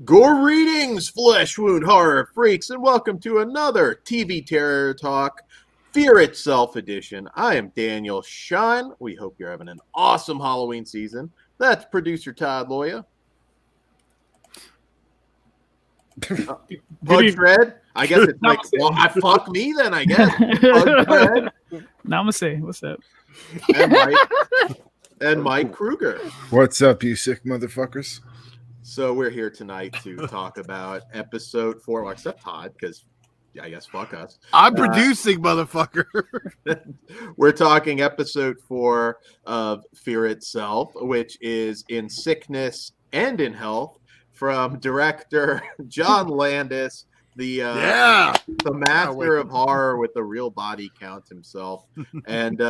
Greetings, flesh wound horror freaks, and welcome to another TV Terror Talk Fear Itself edition. I am Daniel Shine. We hope you're having an awesome Halloween season. That's producer Todd Loya. Pudge Red. I guess it's like, well, fuck me then, I guess. Pudge Red. Namaste. What's up? And Mike Kruger. What's up, you sick motherfuckers? So we're here tonight to talk about episode 4. Well, except Todd, because I guess fuck us. I'm producing, motherfucker. We're talking episode 4 of Fear Itself, which is In Sickness and in Health, from director John Landis, the master of horror with the real body count himself, and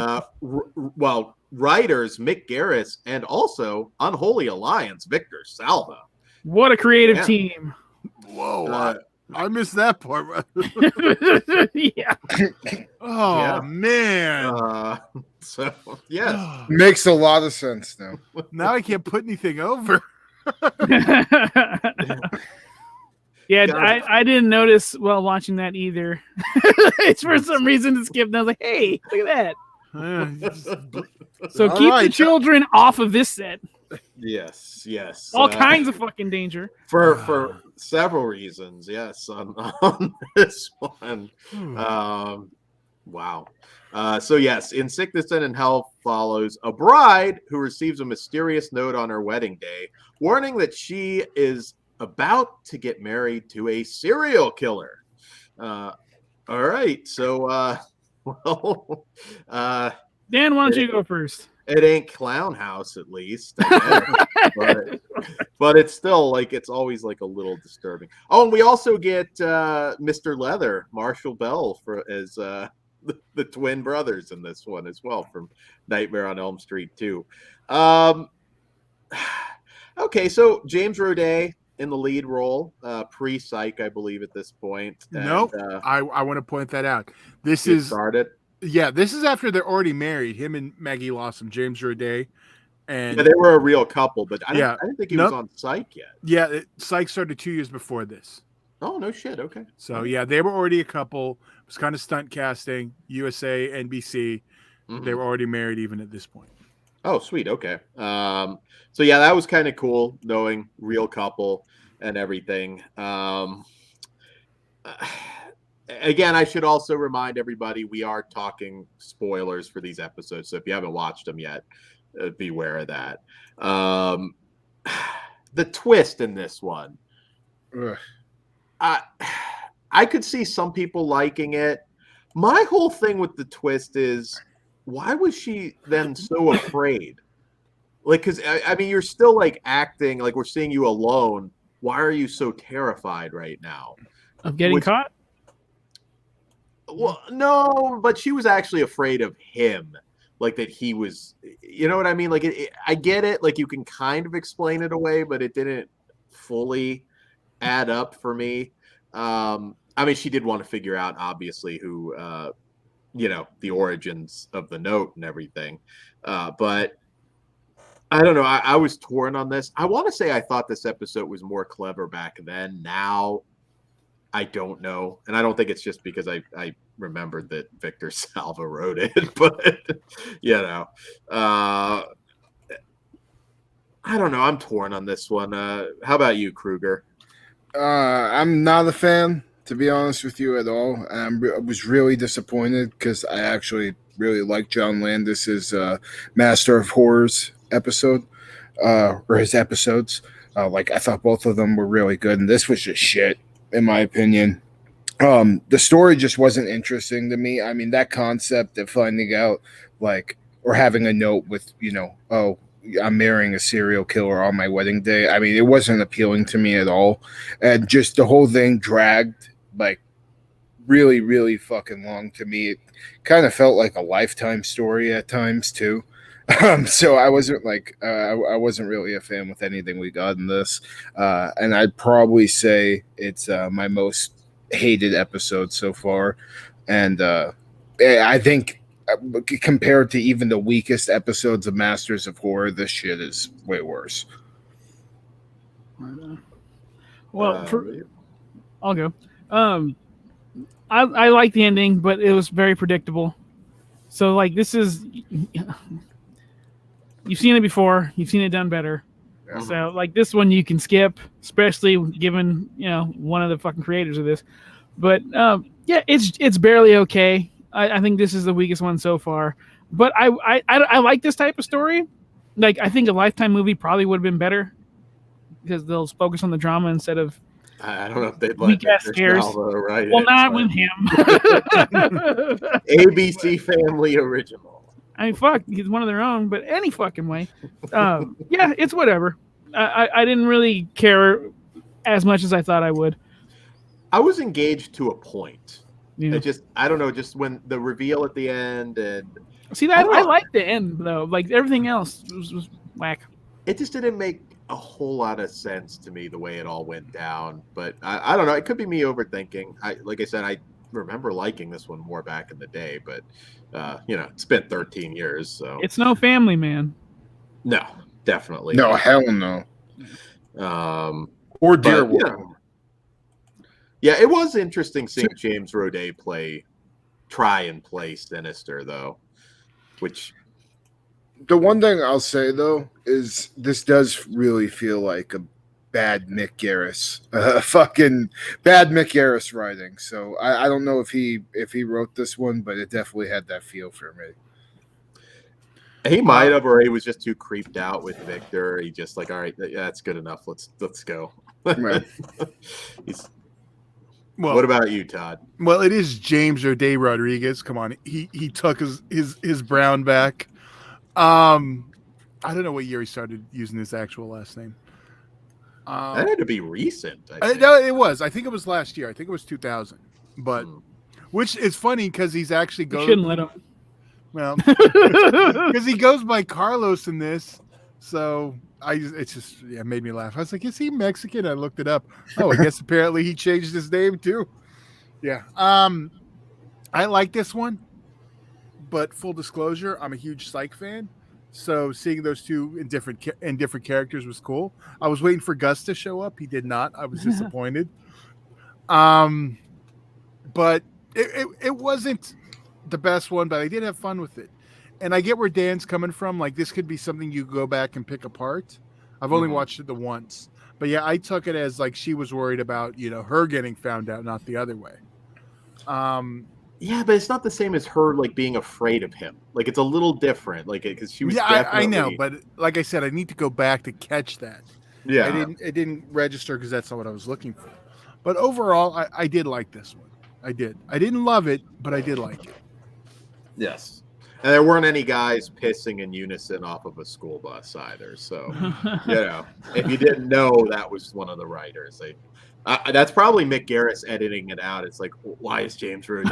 writers Mick Garris and also Unholy Alliance Victor Salva. What a creative team! Whoa, I missed that part. Yeah. Oh man. So yes, makes a lot of sense now. Now I can't put anything over. Yeah, I didn't notice while watching that either. It's for some reason to skip. And I was like, hey, look at that. So keep the children off of this set. Yes. All kinds of fucking danger. For several reasons, yes, on this one. Wow. So yes, In Sickness and in Health follows a bride who receives a mysterious note on her wedding day, warning that she is about to get married to a serial killer. All right, so Dan, why don't you go first? It ain't Clown House, at least, I guess. but it's still like it's always like a little disturbing. Oh, and we also get Mr. Leather, Marshall Bell, as the twin brothers in this one as well, from Nightmare on Elm Street 2. Okay, so James Roday in the lead role, pre-Psych, I believe, at this point. Nope. I want to point that out. This is after they're already married. Him and Maggie Lawson, James Roday, and they were a real couple. But I didn't think he was on Psych yet. Yeah, Psych started 2 years before this. Oh no shit. Okay. So yeah, they were already a couple. It was kind of stunt casting. USA, NBC. Mm-hmm. They were already married even at this point. Oh, sweet. Okay. So yeah, that was kind of cool knowing real couple and everything. Again, I should also remind everybody we are talking spoilers for these episodes. So if you haven't watched them yet, beware of that. The twist in this one, I could see some people liking it. My whole thing with the twist is, why was she then so afraid? Like, because I mean, you're still like acting like we're seeing you alone. Why are you so terrified right now of getting caught? Well, no, but she was actually afraid of him, like that he was. You know what I mean? Like, I get it. Like, you can kind of explain it away, but it didn't fully add up for me. I mean, she did want to figure out, obviously, who. The origins of the note and everything. But I don't know. I was torn on this. I want to say I thought this episode was more clever back then. Now, I don't know. And I don't think it's just because I remembered that Victor Salva wrote it. But, I don't know. I'm torn on this one. How about you, Kruger? I'm not a fan, to be honest with you, at all. I was really disappointed because I actually really liked John Landis's Master of Horrors episode, or his episodes. I thought both of them were really good, and this was just shit, in my opinion. The story just wasn't interesting to me. I mean, that concept of finding out, or having a note with, I'm marrying a serial killer on my wedding day. I mean, it wasn't appealing to me at all. And just the whole thing dragged really, really fucking long to me. It kind of felt like a Lifetime story at times too. So I wasn't I wasn't really a fan with anything we got in this. And I'd probably say it's my most hated episode so far. And I think compared to even the weakest episodes of Masters of Horror, this shit is way worse. Well, I'll go. I like the ending, but it was very predictable. So like this is, you've seen it before, you've seen it done better. Mm-hmm. So like this one you can skip, especially given one of the fucking creators of this. But yeah, it's barely okay. I think this is the weakest one so far. But I like this type of story. Like I think a Lifetime movie probably would have been better because they'll focus on the drama instead of. I don't know if they'd like scares. Right? Well, not with him. ABC Family Original. I mean, fuck, he's one of their own, but any fucking way. Yeah, it's whatever. I didn't really care as much as I thought I would. I was engaged to a point. Yeah. I don't know, just when the reveal at the end and see that I like the end though. Like everything else was whack. It just didn't make a whole lot of sense to me the way it all went down. But I don't know. It could be me overthinking. Like I said, I remember liking this one more back in the day, but it's been 13 years, so it's no Family Man. No, definitely no, not. hell no. Or Deerwood. Yeah, it was interesting seeing James Roday try and play sinister though, which. The one thing I'll say though is this does really feel like a bad Mick Garris, fucking bad Mick Garris writing. So I don't know if he wrote this one, but it definitely had that feel for me. He might have, or he was just too creeped out with Victor. He just like, all right, yeah, that's good enough. Let's go. Right. What about you, Todd? Well, it is James O'Day Rodriguez. Come on, he took his Brown back. I don't know what year he started using his actual last name. That had to be recent. No, it was. I think it was last year. I think it was 2000. But which is funny because he's actually going. You shouldn't let him. Well, because he goes by Carlos in this, so it just made me laugh. I was like, is he Mexican? I looked it up. Oh, I guess apparently he changed his name too. Yeah. I like this one. But full disclosure, I'm a huge Psych fan, so seeing those two in different characters was cool. I was waiting for Gus to show up. He did not. I was disappointed. But it wasn't the best one, but I did have fun with it. And I get where Dan's coming from. Like this could be something you go back and pick apart. I've only watched it the once, but yeah, I took it as like she was worried about her getting found out, not the other way. Yeah, but it's not the same as her like being afraid of him. Like it's a little different. Like because she was. Yeah, I know, but like I said, I need to go back to catch that. Yeah, it didn't register because that's not what I was looking for. But overall, I did like this one. I did. I didn't love it, but I did like it. Yes, and there weren't any guys pissing in unison off of a school bus either. So if you didn't know, that was one of the writers. That's probably Mick Garris editing it out. It's like, why is James Roday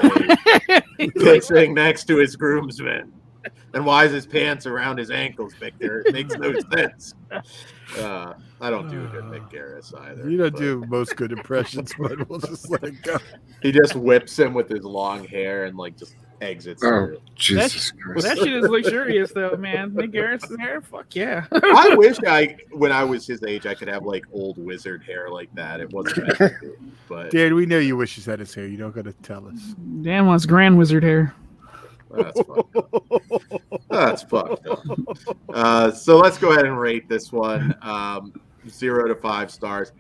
pissing next to his groomsmen? And why is his pants around his ankles, Victor? It makes no sense. I don't do a good Mick Garris either. You don't do most good impressions, but we'll just let it go. He just whips him with his long hair and like just exits. Oh, Jesus Christ. That shit is luxurious though, man. Mick Garris' hair, fuck yeah. I wish when I was his age, I could have like old wizard hair like that. It wasn't meant to be, but Dan, we know you wish you had his hair. You don't got to tell us. Dan wants grand wizard hair. That's fucked up. That's fucked up. So let's go ahead and rate this one 0 to 5 stars.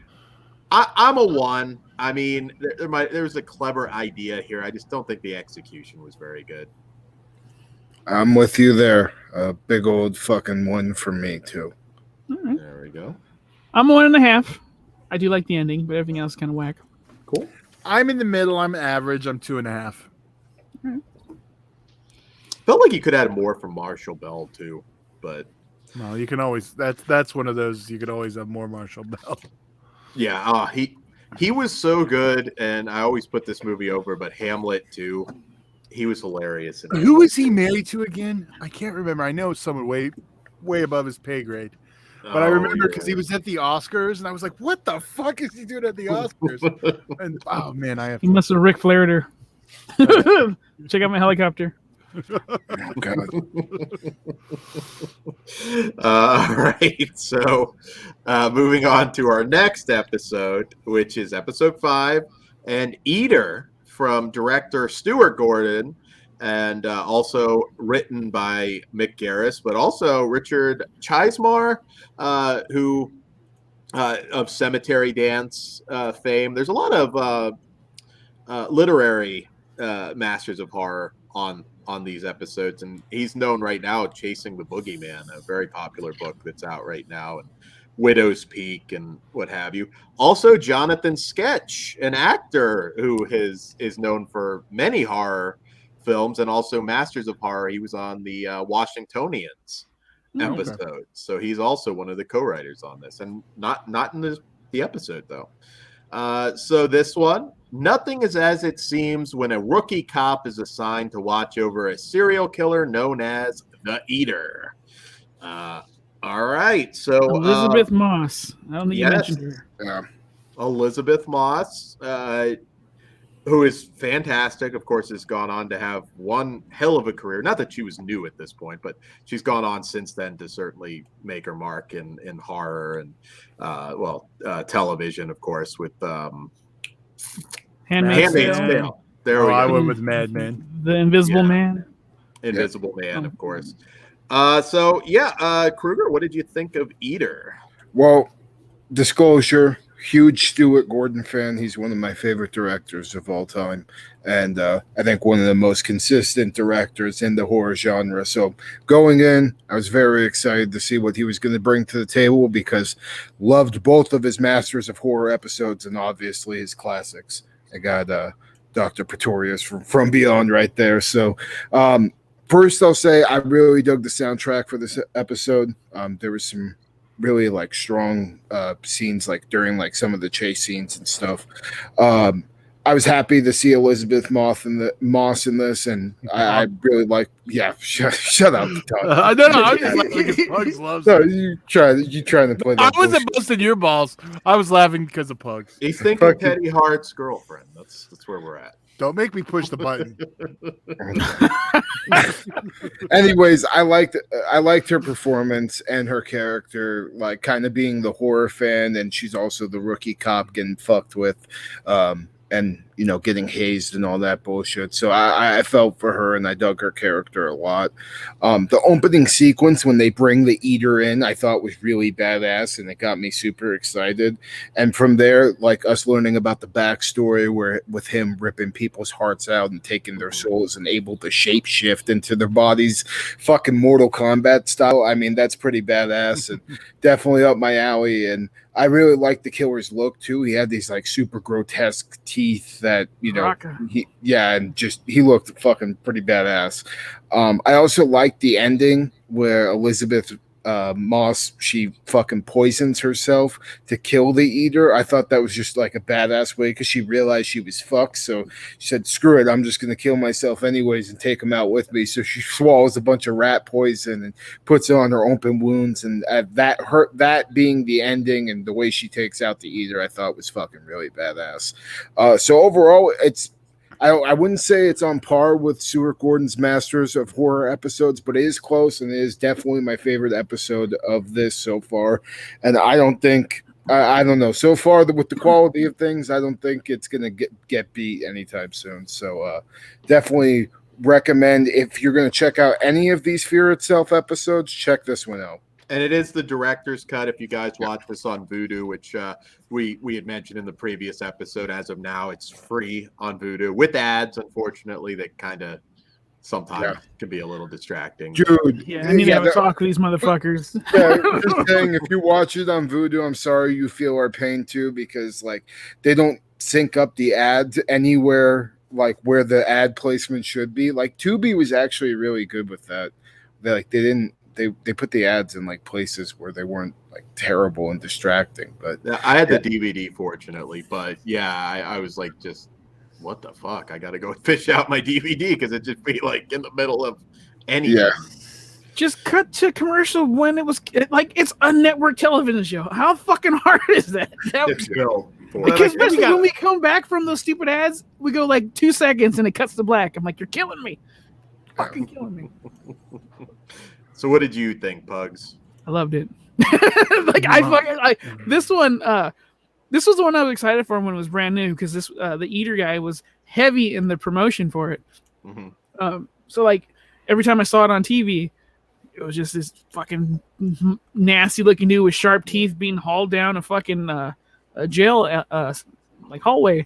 I'm a 1. I mean, there's a clever idea here. I just don't think the execution was very good. I'm with you there. A big old fucking 1 for me too. Right. There we go. I'm 1.5. I do like the ending, but everything else kind of whack. Cool. I'm in the middle. I'm average. I'm 2.5. Right. Felt like you could add more from Marshall Bell too, but no, you can always. That's one of those. You could always have more Marshall Bell. Yeah, he was so good, and I always put this movie over. But Hamlet too, he was hilarious. Who was he married to again? I can't remember. I know someone way above his pay grade. But I remember because he was at the Oscars, and I was like, "What the fuck is he doing at the Oscars?" And oh man, He must have Ric Flaired her. Check out my helicopter. God. All right. So, moving on to our next episode, which is episode 5, and Eater from director Stuart Gordon, and also written by Mick Garris, but also Richard Chizmar, who of Cemetery Dance fame. There's a lot of literary masters of horror on these episodes, and he's known right now Chasing the Boogeyman, a very popular book that's out right now, and Widow's Peak and what have you. Also Jonathan Sketch, an actor who is known for many horror films and also Masters of Horror. He was on the Washingtonians episode, Okay. so he's also one of the co-writers on this, and not in the episode though. So this one, nothing is as it seems when a rookie cop is assigned to watch over a serial killer known as the Eater. All right, so Elizabeth Moss. I don't think you yes. mentioned her. Yeah. Elizabeth Moss, who is fantastic, of course, has gone on to have one hell of a career. Not that she was new at this point, but she's gone on since then to certainly make her mark in horror and television, of course, with Handmaid's Handmaid's Tale. Tale. There we I go. went with Mad Men. The Invisible Yeah. Man. Invisible Man, Oh. of course. Kruger, what did you think of Eater? Well, disclosure, huge Stuart Gordon fan. He's one of my favorite directors of all time. And I think one of the most consistent directors in the horror genre. So going in, I was very excited to see what he was going to bring to the table because loved both of his Masters of Horror episodes and obviously his classics. I got Dr. Pretorius from Beyond right there. So first, I'll say I really dug the soundtrack for this episode. There was some really like strong scenes like during like some of the chase scenes and stuff. I was happy to see Elizabeth Moss in this, and I really like. Yeah, shut up. No, I'm just laughing because Pugs loves No, it. you trying to play I that. wasn't bullshit. busting your balls. I was laughing because of Pugs. He's thinking Fuck you. Teddy Hart's girlfriend. That's where we're at. Don't make me push the button. Anyways, I liked her performance and her character, like kind of being the horror fan, and she's also the rookie cop getting fucked with, and getting hazed and all that bullshit. So I felt for her and I dug her character a lot. The opening sequence when they bring the Eater in, I thought was really badass, and it got me super excited. And from there, like us learning about the backstory where with him ripping people's hearts out and taking their souls and able to shape shift into their bodies, fucking Mortal Kombat style. I mean, that's pretty badass and definitely up my alley. And I really liked the killer's look too. He had these like super grotesque teeth that, Raka. he looked fucking pretty badass. I also liked the ending where Elizabeth Moss, she fucking poisons herself to kill the Eater. I thought that was just like a badass way because she realized she was fucked. So she said, screw it, I'm just going to kill myself anyways and take him out with me. So she swallows a bunch of rat poison and puts it on her open wounds. And that being the ending and the way she takes out the Eater, I thought was fucking really badass. So overall, I wouldn't say it's on par with Stuart Gordon's Masters of Horror episodes, but it is close, and it is definitely my favorite episode of this so far. And I don't think, I don't know, so far with the quality of things, I don't think it's going to get beat anytime soon. So definitely recommend, if you're going to check out any of these Fear Itself episodes, check this one out. And it is the director's cut. If you guys watch this on Vudu, which we had mentioned in the previous episode, as of now, it's free on Vudu with ads. Unfortunately, that kind of sometimes can be a little distracting. Dude. Yeah, I need to have a talk with these motherfuckers. Yeah, just saying, if you watch it on Vudu, I'm sorry you feel our pain too, because like they don't sync up the ads anywhere like where the ad placement should be. Like Tubi was actually really good with that. They put the ads in like places where they weren't like terrible and distracting. But I had the DVD, fortunately, but I was like, just what the fuck? I got to go fish out my DVD because it just be like in the middle of anything. Yeah. Just cut to commercial when it was like it's a network television show. How fucking hard is that? Because especially when we come back from those stupid ads, we go like 2 seconds and it cuts to black. I'm like, you're killing me. fucking killing me. So what did you think, Pugs? I loved it. This one. This was the one I was excited for when it was brand new because this the Eater guy was heavy in the promotion for it. Mm-hmm. So like every time I saw it on TV, it was just this fucking nasty looking dude with sharp teeth being hauled down a fucking a jail like hallway.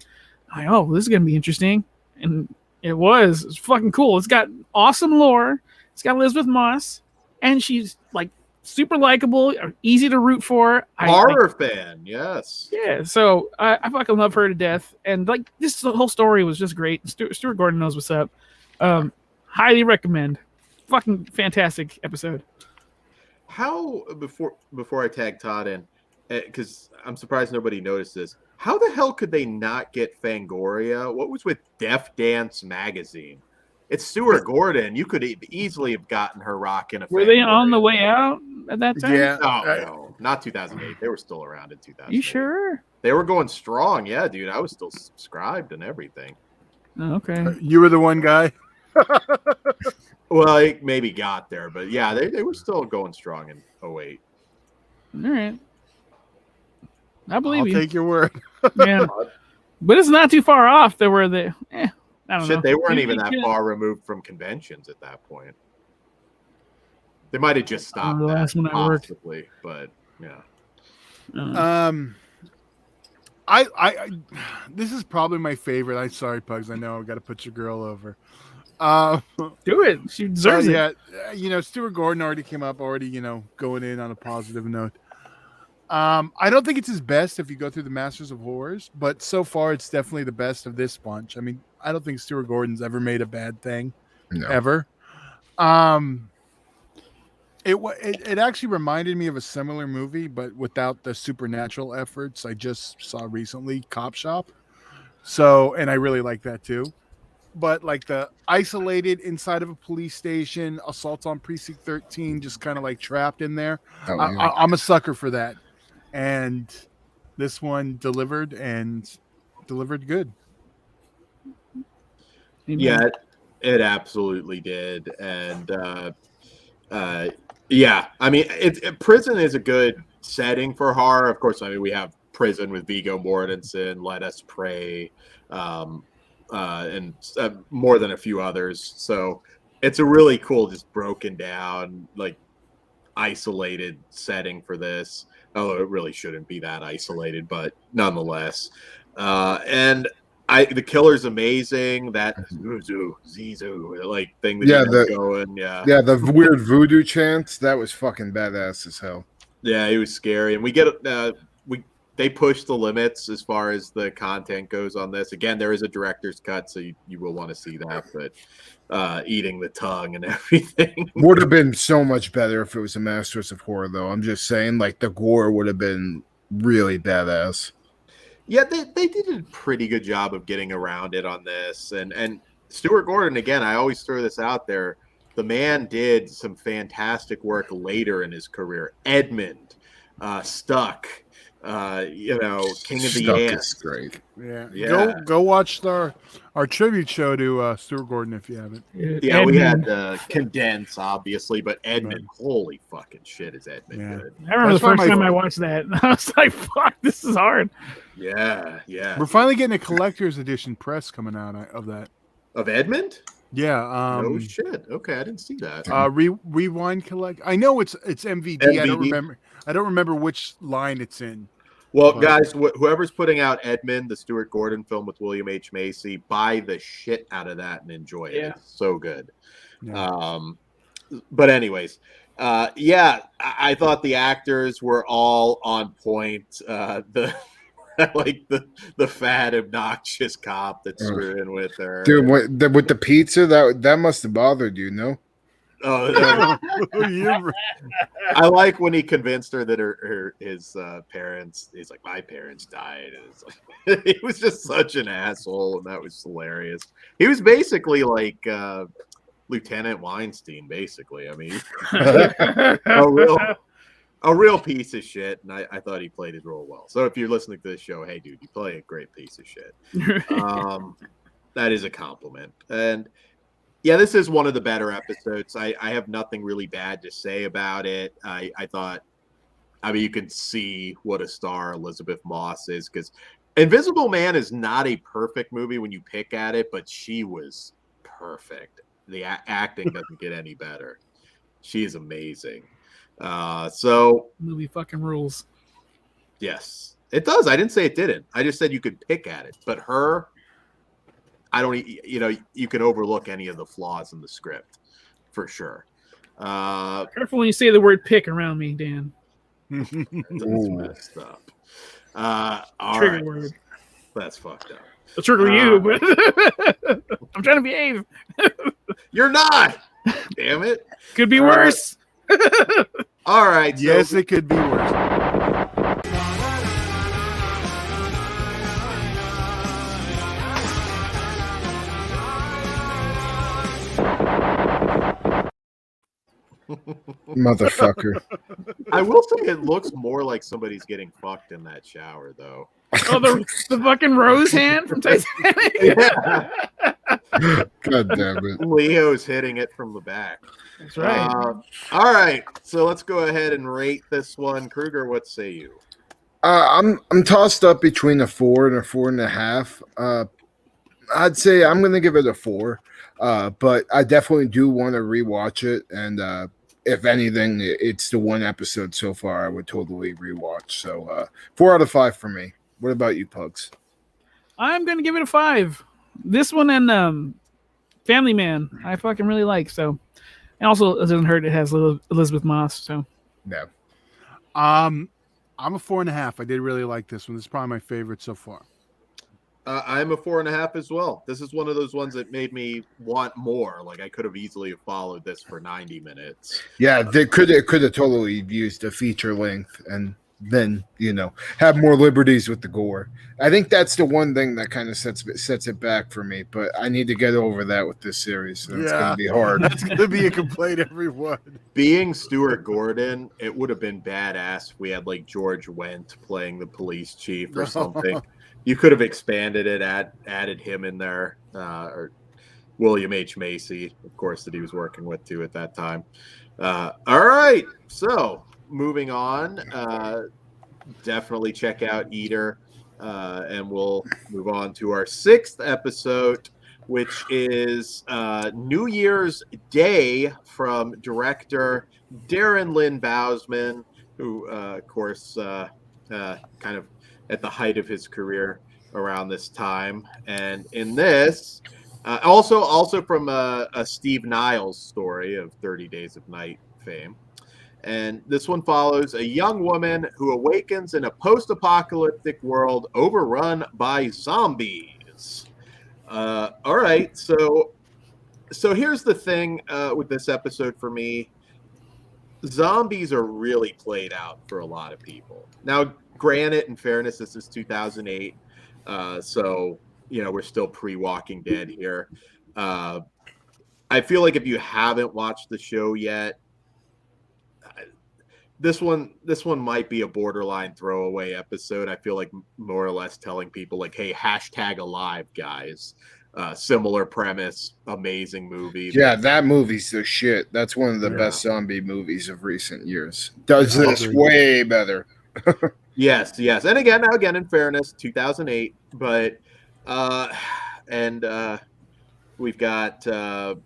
I'm like, oh, this is gonna be interesting, and it was. It's fucking cool. It's got awesome lore. It's got Elizabeth Moss, and she's like super likable, easy to root for. Horror fan, yes. Yeah, so I fucking love her to death, and like this the whole story was just great. Stuart Gordon knows what's up. Highly recommend. Fucking fantastic episode. How before I tag Todd in, because I'm surprised nobody noticed this. How the hell could they not get Fangoria? What was with Def Dance magazine? It's Stuart Gordon. You could easily have gotten her rocking a. Were they on the way out at that time? Yeah. No, not 2008. They were still around in 2008. You sure? They were going strong. Yeah, dude. I was still subscribed and everything. Oh, okay. You were the one guy. Well, I maybe got there, but yeah, they were still going strong in 08. All right. I believe I'll you. take your word. Yeah. But it's not too far off. There were the I don't know. They weren't even that far removed from conventions at that point. They might have just stopped the last one I worked. possibly, but yeah. I this is probably my favorite. I'm sorry, Pugs. I know I've got to put your girl over. Do it. She deserves it. Yeah, Stuart Gordon already came up, going in on a positive note. I don't think it's his best if you go through the Masters of Horrors, but so far it's definitely the best of this bunch. I mean, I don't think Stuart Gordon's ever made a bad thing, ever. It actually reminded me of a similar movie, but without the supernatural efforts I just saw recently, Cop Shop. So, and I really like that too. But like the isolated inside of a police station, assault on Precinct 13, just kind of like trapped in there. I'm a sucker for that. And this one delivered good. Yeah, it absolutely did. And yeah, I mean, prison is a good setting for horror. Of course, I mean, we have Prison with Viggo Mortensen, Let Us Pray, and more than a few others. So it's a really cool, just broken down, like isolated setting for this. Although it really shouldn't be that isolated, but nonetheless. And the killer's amazing. That Zizu like thing that he going. Yeah, the weird voodoo chants, that was fucking badass as hell. Yeah, it was scary, and we get they push the limits as far as the content goes on this. Again, there is a director's cut, so you will want to see that. But eating the tongue and everything would have been so much better if it was a Masters of Horror, though. I'm just saying, like the gore would have been really badass. Yeah, they did a pretty good job of getting around it on this. And Stuart Gordon, again, I always throw this out there. The man did some fantastic work later in his career. Edmund, Stuck, King of the Ants. Is great. Yeah. Go watch our tribute show to Stuart Gordon if you haven't. Yeah, Edmund. We had Condense, obviously, but Edmund, holy fucking shit, is Edmund good. I remember the first time I watched that. I was like, fuck, this is hard. Yeah. We're finally getting a collector's edition press coming out of that. Of Edmund? Yeah. Oh shit. Okay, I didn't see that. Rewind collect. I know it's MVD. I don't remember which line it's in. Well, guys, whoever's putting out Edmund, the Stuart Gordon film with William H. Macy, buy the shit out of that and enjoy it. Yeah. It's so good. Yeah. But anyways, I thought the actors were all on point. Like the fat, obnoxious cop that's screwing with her. Dude, with the pizza, that must have bothered you, no? Oh, I like when he convinced her that his parents. He's like, my parents died. And it's like, he was just such an asshole, and that was hilarious. He was basically like Lieutenant Weinstein, basically. I mean, a real piece of shit, and I thought he played his role well. So if you're listening to this show, hey, dude, you play a great piece of shit. That is a compliment. And Yeah, this is one of the better episodes. I have nothing really bad to say about it. I thought, I mean, you can see what a star Elizabeth Moss is, because Invisible Man is not a perfect movie when you pick at it, but she was perfect. The acting doesn't get any better. She is amazing. So Movie fucking rules. yes, it does. I didn't say it didn't. I just said you could pick at it, but her, I don't. You can overlook any of the flaws in the script for sure. Careful when you say the word "pick" around me, Dan. That's Ooh. messed up. All Trigger right. word. That's fucked up. I'll trigger you, but I'm trying to behave. You're not. Damn it. Could be All worse. All right. So, Yes, it could be worse. Motherfucker. I will say it looks more like somebody's getting fucked in that shower, though. Oh, the fucking rose hand from Titanic. Yeah. God damn it. Leo's hitting it from the back. That's right. All right. So let's go ahead and rate this one. Kruger, what say you? I'm tossed up between a 4 and a 4.5. I'd say I'm gonna give it a 4. But I definitely do want to rewatch it, and if anything, it's the one episode so far I would totally rewatch. So 4 out of 5 for me. What about you, Pugs? I'm gonna give it a 5. This one and Family Man, I fucking really like. So, and also it doesn't hurt. It has Elizabeth Moss. So, No. I'm a 4.5. I did really like this one. This is probably my favorite so far. I'm a 4.5 as well. This is one of those ones that made me want more. Like I could have easily followed this for 90 minutes. Yeah, they could have totally used a feature length and then have more liberties with the gore. I think that's the one thing that kind of sets it back for me. But I need to get over that with this series. So it's going to be hard. That's going to be a complaint, everyone. Being Stuart Gordon, it would have been badass if we had like George Wendt playing the police chief or something. You could have expanded it, added him in there, or William H. Macy, of course, that he was working with too at that time. All right, so moving on, definitely check out Eater, and we'll move on to our 6th episode, which is New Year's Day from director Darren Lynn Bousman, who, of course, kind of at the height of his career around this time. And in this, also from a Steve Niles story of 30 Days of Night fame. And this one follows a young woman who awakens in a post-apocalyptic world overrun by zombies. All right, so here's the thing with this episode for me. Zombies are really played out for a lot of people. Now, granted, in fairness, this is 2008, so we're still pre-Walking Dead here. I feel like if you haven't watched the show yet, this one might be a borderline throwaway episode. I feel like more or less telling people like, hey, #alive, guys. Similar premise, amazing movie. Yeah, that movie's the shit. That's one of the best zombie movies of recent years. Does this way better. Yes. And again, in fairness, 2008, but we've got a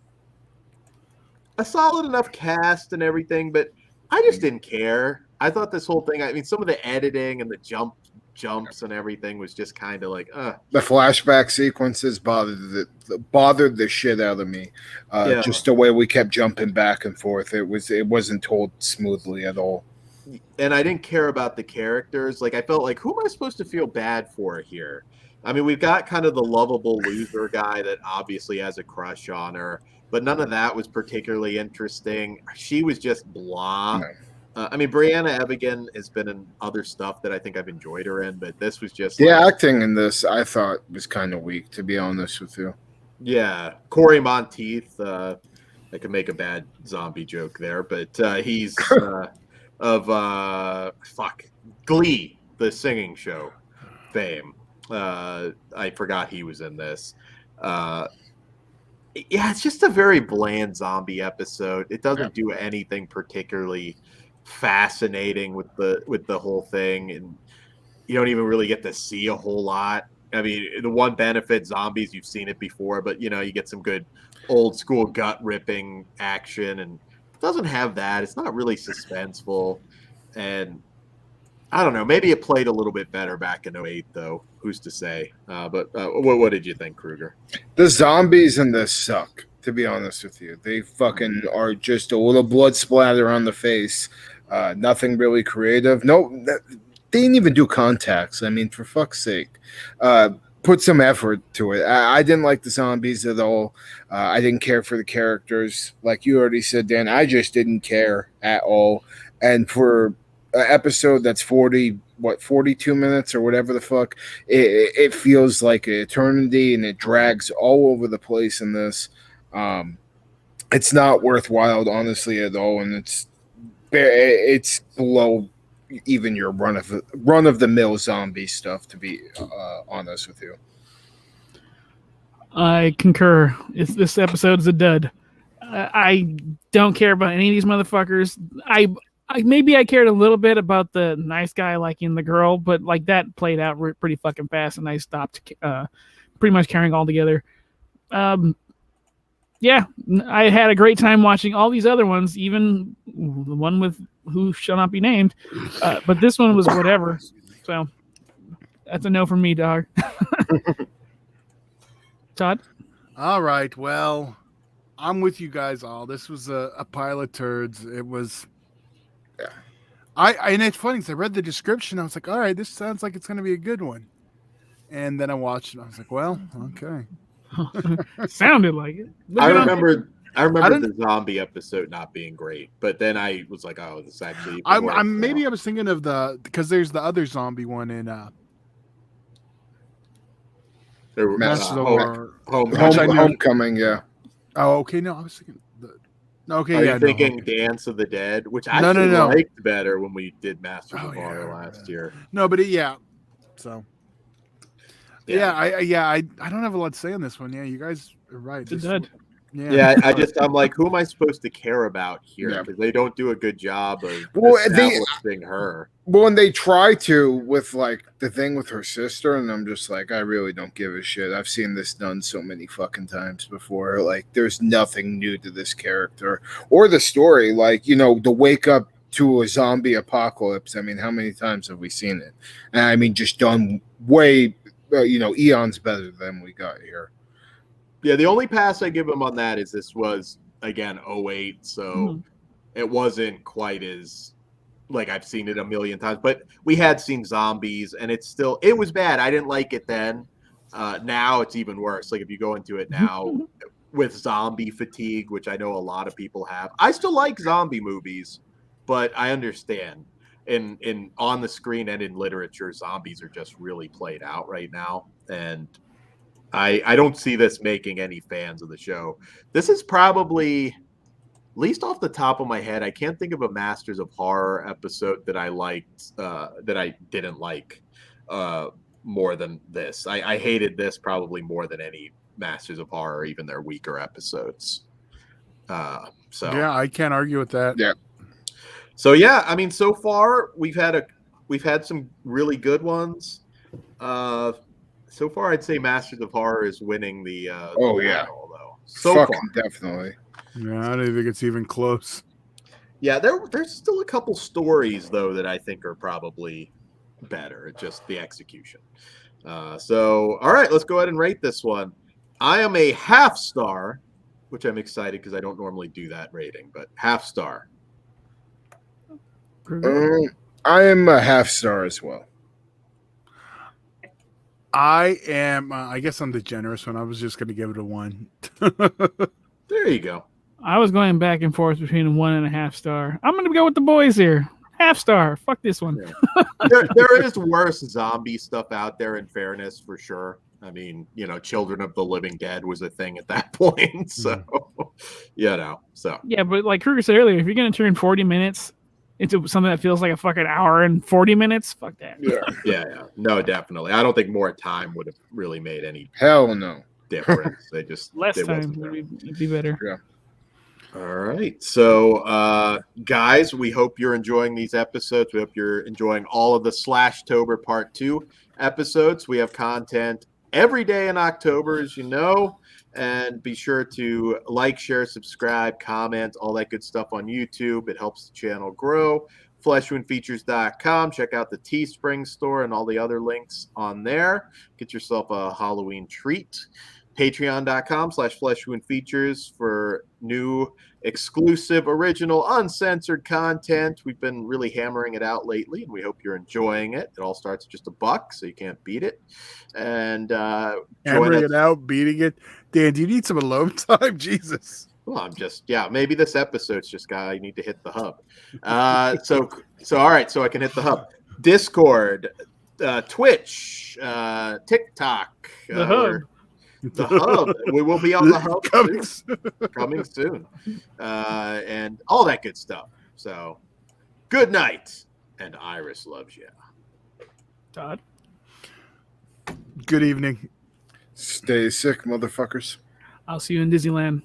solid enough cast and everything, but I just didn't care. I thought this whole thing, I mean, some of the editing and the jumps and everything was just kind of like, The flashback sequences bothered the shit out of me. Just the way we kept jumping back and forth. It wasn't told smoothly at all. And I didn't care about the characters. Like, I felt like, who am I supposed to feel bad for here? I mean, we've got kind of the lovable loser guy that obviously has a crush on her, but none of that was particularly interesting. She was just blah. No. I mean, Brianna Evigan has been in other stuff that I think I've enjoyed her in, but this was just the acting in this I thought was kind of weak, to be honest with you. Yeah, Corey Monteith. I could make a bad zombie joke there, but he's of Glee, the singing show fame. I forgot he was in this. Yeah, it's just a very bland zombie episode. It doesn't do anything particularly fascinating with the whole thing, and you don't even really get to see a whole lot. I mean, the one benefit, zombies, you've seen it before, but you know, you get some good old school gut ripping action, and it doesn't have that. It's not really suspenseful, and I don't know. Maybe it played a little bit better back in '08, though. Who's to say? But what did you think, Kruger? The zombies in this suck, to be honest with you. They fucking are just a little blood splatter on the face. Nothing really creative. No, they didn't even do contacts. I mean, for fuck's sake. Put some effort to it. I didn't like the zombies at all. I didn't care for the characters. Like you already said, Dan, I just didn't care at all. And for an episode that's 42 minutes or whatever the fuck, it feels like an eternity, and it drags all over the place in this. It's not worthwhile, honestly, at all, and it's below even your run of the mill zombie stuff, to be honest with you. I concur. This episode is a dud. I don't care about any of these motherfuckers. Maybe I cared a little bit about the nice guy liking the girl, but like that played out pretty fucking fast, and I stopped pretty much caring altogether. Yeah, I had a great time watching all these other ones, even the one with who shall not be named. But this one was whatever. So that's a no from me, dog. Todd? All right. Well, I'm with you guys all. This was a pile of turds. It was. Yeah. And it's funny because I read the description. I was like, all right, this sounds like it's going to be a good one. And then I watched it. I was like, well, okay. Sounded like it. I remember the zombie episode not being great, but then I was like, oh, this actually. Maybe I was thinking of because there's the other zombie one in Homecoming, yeah. Oh, okay. No, I was thinking. Okay, Are you thinking Dance of the Dead, which I liked better when we did Masters of Horror last year. No, but so. I don't have a lot to say on this one. Yeah, you guys are right. It's dead. Yeah, I'm like, who am I supposed to care about here? Because they don't do a good job of establishing her. Well, and they try to with like the thing with her sister, and I'm just like, I really don't give a shit. I've seen this done so many fucking times before. Like, there's nothing new to this character or the story. Like, you know, the wake up to a zombie apocalypse. I mean, how many times have we seen it? And I mean, just done way, eons better than we got here. Yeah, the only pass I give him on that is this was, again, 08, so it wasn't quite as, like, I've seen it a million times, but we had seen zombies, and it was bad. I didn't like it then. Now it's even worse. Like, if you go into it now with zombie fatigue, which I know a lot of people have. I still like zombie movies, but I understand. In on the screen and in literature, zombies are just really played out right now, and I don't see this making any fans of the show. This is probably, at least off the top of my head, I can't think of a Masters of Horror episode that I liked, that I didn't like more than this. I hated this probably more than any Masters of Horror, even their weaker episodes. So yeah, I can't argue with that. Yeah. So yeah, I mean, so far we've had some really good ones. So far, I'd say Masters of Horror is winning the. Battle, though. So fucking far, definitely. Yeah, I don't think it's even close. Yeah, there's still a couple stories though that I think are probably better. It's just the execution. So all right, let's go ahead and rate this one. I am a half star, which I'm excited because I don't normally do that rating, but half star. I am a half star as well. I am. I guess I'm the generous one. I was just going to give it a 1. There you go. I was going back and forth between a 1.5 star. I'm going to go with the boys here. Half star. Fuck this one. Yeah. there is worse zombie stuff out there, in fairness, for sure. I mean, Children of the Living Dead was a thing at that point. So, so. Yeah, but like Kruger said earlier, if you're going to turn 40 minutes into something that feels like a fucking hour and 40 minutes, fuck that. Yeah. No, definitely. I don't think more time would have really made any hell no difference. They just Less it time wasn't there. would be better. Yeah. All right. So, guys, we hope you're enjoying these episodes. We hope you're enjoying all of the Slashtober Part 2 episodes. We have content every day in October, as you know. And be sure to like, share, subscribe, comment, all that good stuff on YouTube. It helps the channel grow. FleshwoundFeatures.com. Check out the Teespring store and all the other links on there. Get yourself a Halloween treat. Patreon.com/FleshwoundFeatures for new, exclusive, original, uncensored content. We've been really hammering it out lately, and we hope you're enjoying it. It all starts at just $1, so you can't beat it. And Hammering it out, beating it. Dan, do you need some alone time? Jesus. Well, I'm just maybe this episode's just I need to hit the hub. So all right, so I can hit the hub. Discord, Twitch, TikTok, The hub. The hub. We will be on the hub coming soon, and all that good stuff. So, good night, and Iris loves you. Todd. Good evening. Stay sick, motherfuckers. I'll see you in Disneyland.